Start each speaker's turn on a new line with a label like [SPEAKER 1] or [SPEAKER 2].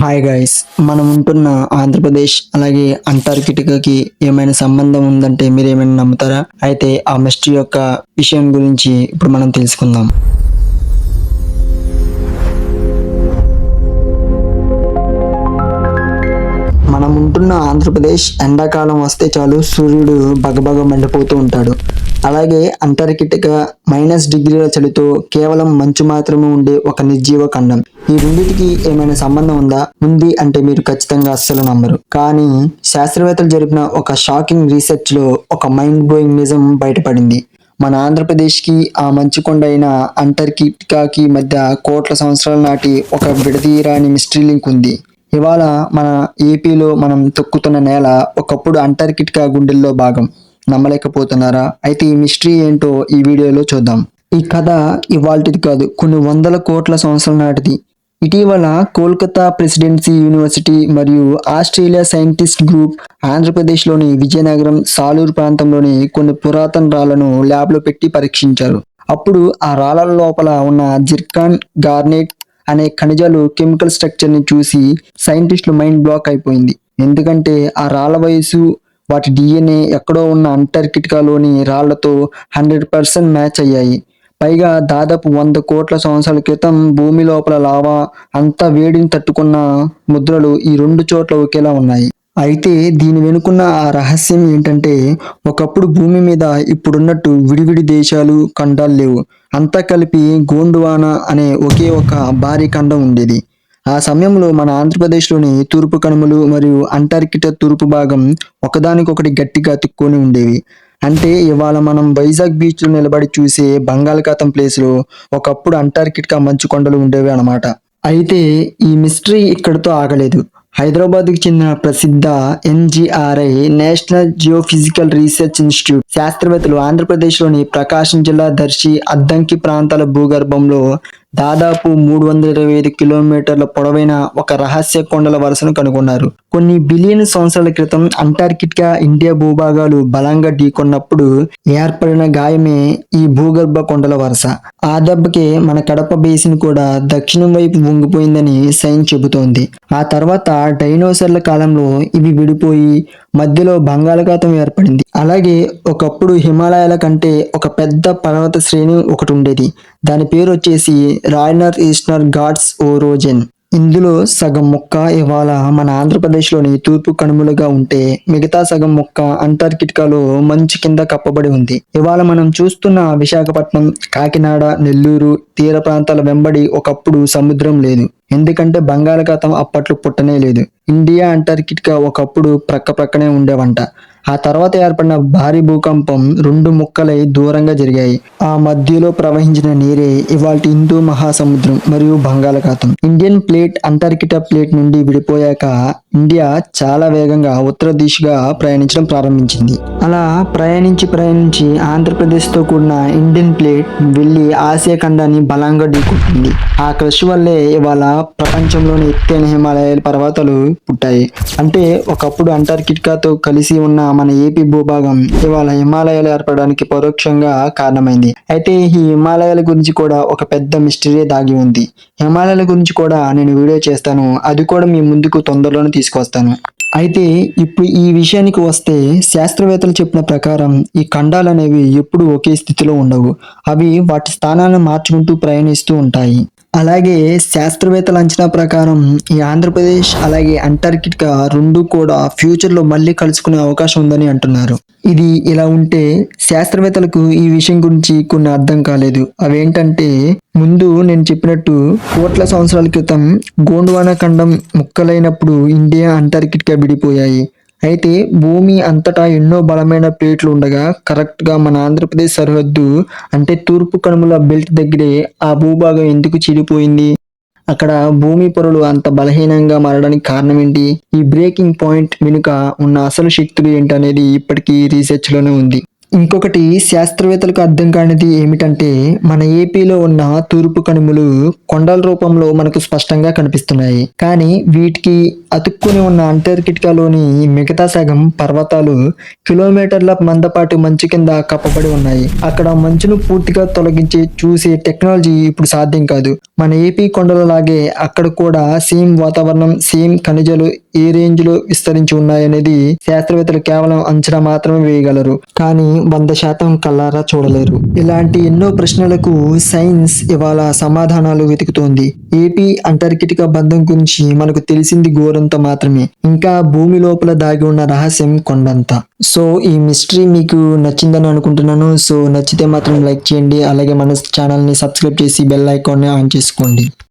[SPEAKER 1] Hi guys, మనం ఉంటున్న ఆంధ్రప్రదేశ్ అలాగే అంటార్కిటికాకి ఏమైనా సంబంధం ఉందంటే మీరు ఏమైనా నమ్ముతారా? అయితే ఆ మిస్టరీ యొక్క విషయం గురించి ఇప్పుడు మనం తెలుసుకుందాం. మనం ఉంటున్న ఆంధ్రప్రదేశ్ ఎండాకాలం వస్తే చాలు సూర్యుడు బగబగ మండిపోతూ ఉంటాడు. అలాగే అంటార్కిటికా -డిగ్రీల చలితో కేవలం మంచు మాత్రమే ఉండే ఒక నిర్జీవ ఖండం. ఈ రెండింటికి ఏమైనా సంబంధం ఉంది అంటే మీరు ఖచ్చితంగా అస్సలు నమ్మరు. కానీ శాస్త్రవేత్తలు జరిపిన ఒక షాకింగ్ రీసెర్చ్ లో ఒక మైండ్ బ్లోయింగ్ నిజం బయటపడింది. మన ఆంధ్రప్రదేశ్ కి ఆ మంచు కొండ అయిన అంటార్కిటికాకి మధ్య కోట్ల సంవత్సరాల నాటి ఒక విడదీయరాని మిస్టరీ లింక్ ఉంది. ఇవాళ మన ఏపీలో మనం తొక్కుతున్న నేల ఒకప్పుడు అంటార్కిటికా గుండెల్లో భాగం. నమ్మలేకపోతున్నారా? అయితే ఈ మిస్టరీ ఏంటో ఈ వీడియోలో చూద్దాం. ఈ కథ ఇవాల్టిది కాదు, కొన్ని వందల కోట్ల సంవత్సరాల నాటిది. ఇటీవల కోల్కతా ప్రెసిడెన్సీ యూనివర్సిటీ మరియు ఆస్ట్రేలియా సైంటిస్ట్ గ్రూప్ ఆంధ్రప్రదేశ్లోని విజయనగరం సాలూరు ప్రాంతంలోని కొన్ని పురాతన రాళ్లను ల్యాబ్లో పెట్టి పరీక్షించారు. అప్పుడు ఆ రాళ్ల లోపల ఉన్న జిర్కాన్, గార్నెట్ అనే ఖనిజాలు కెమికల్ స్ట్రక్చర్ ని చూసి సైంటిస్టులు మైండ్ బ్లాక్ అయిపోయింది. ఎందుకంటే ఆ రాళ్ల వయసు, వాటి డిఎన్ఏ ఎక్కడో ఉన్న అంటార్కిటికాలోని రాళ్లతో 100% మ్యాచ్ అయ్యాయి. పైగా దాదాపు 100 కోట్ల సంవత్సరాల క్రితం భూమి లోపల లావా అంతా వేడిని తట్టుకున్న ముద్రలు ఈ రెండు చోట్ల ఒకేలా ఉన్నాయి. అయితే దీని వెనుకున్న ఆ రహస్యం ఏంటంటే, ఒకప్పుడు భూమి మీద ఇప్పుడున్నట్టు విడివిడి దేశాలు, ఖండాలు లేవు. అంతా కలిపి గోండువానా అనే ఒకే ఒక భారీ ఖండం ఉండేది. ఆ సమయంలో మన ఆంధ్రప్రదేశ్లోని తూర్పు కనుమలు మరియు అంటార్కిటికా తూర్పు భాగం ఒకదానికొకటి గట్టిగా అతుక్కొని ఉండేవి. అంటే ఇవాళ మనం వైజాగ్ బీచ్లో నిలబడి చూసే బంగాళాఖాతం ప్లేస్లో ఒకప్పుడు అంటార్కిటికా మంచు కొండలు ఉండేవి అన్నమాట. అయితే ఈ మిస్టరీ ఇక్కడితో ఆగలేదు. హైదరాబాద్కు చెందిన ప్రసిద్ధ NGRI national geophysical research institute శాస్త్రవేత్తలు ఆంధ్రప్రదేశ్లోని ప్రకాశం జిల్లా దర్శి, అద్దంకి ప్రాంతాల భూగర్భంలో దాదాపు 325 కిలోమీటర్ల పొడవైన ఒక రహస్య కొండల వరుసను కనుగొన్నారు. కొన్ని బిలియన్ సంవత్సరాల క్రితం అంటార్కిటికా, ఇండియా భూభాగాలు బలంగా ఢీకొన్నప్పుడు ఏర్పడిన గాయమే ఈ భూగర్భ కొండల వరుస. ఆ దెబ్బకే మన కడప బేసిన్ కూడా దక్షిణం వైపు వంగిపోయిందని సైన్స్ చెబుతోంది. ఆ తర్వాత డైనోసార్ల కాలంలో ఇవి విడిపోయి మధ్యలో బంగాళాఖాతం ఏర్పడింది. అలాగే ఒకప్పుడు హిమాలయాల కంటే ఒక పెద్ద పర్వత శ్రేణి ఒకటి ఉండేది. దాని పేరు వచ్చేసి రాయినర్ ఈస్టర్న్ ఘాట్స్ ఓరోజెన్. ఇందులో సగం ముక్క ఇవాళ మన ఆంధ్రప్రదేశ్లోని తూర్పు కనుమలుగా ఉంటే, మిగతా సగం ముక్క అంటార్కిటికాలో మంచు కింద కప్పబడి ఉంది. ఇవాళ మనం చూస్తున్న విశాఖపట్నం, కాకినాడ, నెల్లూరు తీర ప్రాంతాల వెంబడి ఒకప్పుడు సముద్రం లేదు. ఎందుకంటే బంగాళాఖాతం అప్పట్లో పుట్టనే లేదు. ఇండియా, అంటార్కిటికా ఒకప్పుడు ప్రక్కనే ఉండేవంట. ఆ తర్వాత ఏర్పడిన భారీ భూకంపం రెండు ముక్కలై దూరంగా జరిగాయి. ఆ మధ్యలో ప్రవహించిన నీరే ఇవాల్టి హిందూ మహాసముద్రం మరియు బంగాళాఖాతం. ఇండియన్ ప్లేట్ అంటార్కిటికా ప్లేట్ నుండి విడిపోయాక ఇండియా చాలా వేగంగా ఉత్తర దిశగా ప్రయాణించడం ప్రారంభించింది. అలా ప్రయాణించి ఆంధ్రప్రదేశ్ తో కూడిన ఇండియన్ ప్లేట్ వెళ్లి ఆసియా ఖండాన్ని బలంగా ఢీకొట్టింది. ఆ క్రష్ వల్లే ఇవాళ ప్రపంచంలోని ఎత్తైన హిమాలయాల పర్వతాలు పుట్టాయి. అంటే ఒకప్పుడు అంటార్కిటికాతో కలిసి ఉన్న మన ఏపీ భూభాగం ఇవాళ హిమాలయాలు ఏర్పడడానికి పరోక్షంగా కారణమైంది. అయితే ఈ హిమాలయాల గురించి కూడా ఒక పెద్ద మిస్టరీ దాగి ఉంది. హిమాలయాల గురించి కూడా నేను వీడియో చేస్తాను, అది కూడా మీ ముందుకు తొందరలోనే తీసుకొస్తాను. అయితే ఇప్పుడు ఈ విషయానికి వస్తే, శాస్త్రవేత్తలు చెప్పిన ప్రకారం ఈ ఖండాలు అనేవి ఎప్పుడు ఒకే స్థితిలో ఉండవు. అవి వాటి స్థానాలను మార్చుకుంటూ ప్రయాణిస్తూ ఉంటాయి. అలాగే శాస్త్రవేత్తల అంచనా ప్రకారం ఈ ఆంధ్రప్రదేశ్ అలాగే అంటార్కిటికా రెండు కూడా ఫ్యూచర్ లో మళ్ళీ కలుసుకునే అవకాశం ఉందని అంటున్నారు. ఇది ఇలా ఉంటే శాస్త్రవేత్తలకు ఈ విషయం గురించి కొన్ని అర్థం కాలేదు. అవేంటంటే, ముందు నేను చెప్పినట్టు కోట్ల సంవత్సరాల క్రితం గోండ్వానా ఖండం ముక్కలైనప్పుడు ఇండియా, అంటార్కిటికా విడిపోయాయి. అయితే భూమి అంతటా ఎన్నో బలమైన ప్లేట్లు ఉండగా కరెక్ట్ గా మన ఆంధ్రప్రదేశ్ సరిహద్దు అంటే తూర్పు కనుమల బెల్ట్ దగ్గరే ఆ భూభాగం ఎందుకు చీలిపోయింది? అక్కడ భూమి పొరలు అంత బలహీనంగా మారడానికి కారణం ఏంటి? ఈ బ్రేకింగ్ పాయింట్ వెనుక ఉన్న అసలు శక్తులు ఏంటనేది ఇప్పటికీ రీసెర్చ్ లోనే ఉంది. ఇంకొకటి శాస్త్రవేత్తలకు అర్థం కానిది ఏమిటంటే మన ఏపీలో ఉన్న తూర్పు కనుమలు కొండల రూపంలో మనకు స్పష్టంగా కనిపిస్తున్నాయి. కానీ వీటికి అతుక్కుని ఉన్న అంటార్కిటికాలోని మిగతా సగం పర్వతాలు కిలోమీటర్ల మందపాటి మంచు కింద కప్పబడి ఉన్నాయి. అక్కడ మంచును పూర్తిగా తొలగించి చూసే టెక్నాలజీ ఇప్పుడు సాధ్యం కాదు. మన ఏపీ కొండలలాగే అక్కడ కూడా సేమ్ వాతావరణం, సేమ్ ఖనిజాలు ఏ రేంజ్ లో విస్తరించి ఉన్నాయనేది శాస్త్రవేత్తలు కేవలం అంచనా మాత్రమే వేయగలరు, కానీ 100% కళ్ళారా చూడలేరు. ఇలాంటి ఎన్నో ప్రశ్నలకు సైన్స్ ఇవాళ సమాధానాలు వెతుకుతోంది. ఏపీ అంటార్కిటికా బంధం గురించి మనకు తెలిసింది ఘోరంతో మాత్రమే. ఇంకా భూమి లోపల దాగి ఉన్న రహస్యం కొండంత. సో ఈ మిస్టరీ మీకు నచ్చిందని అనుకుంటున్నాను. సో నచ్చితే మాత్రం లైక్ చేయండి, అలాగే మన ఛానల్ ని సబ్స్క్రైబ్ చేసి బెల్ ఐకాన్ ని ఆన్ చేసుకోండి.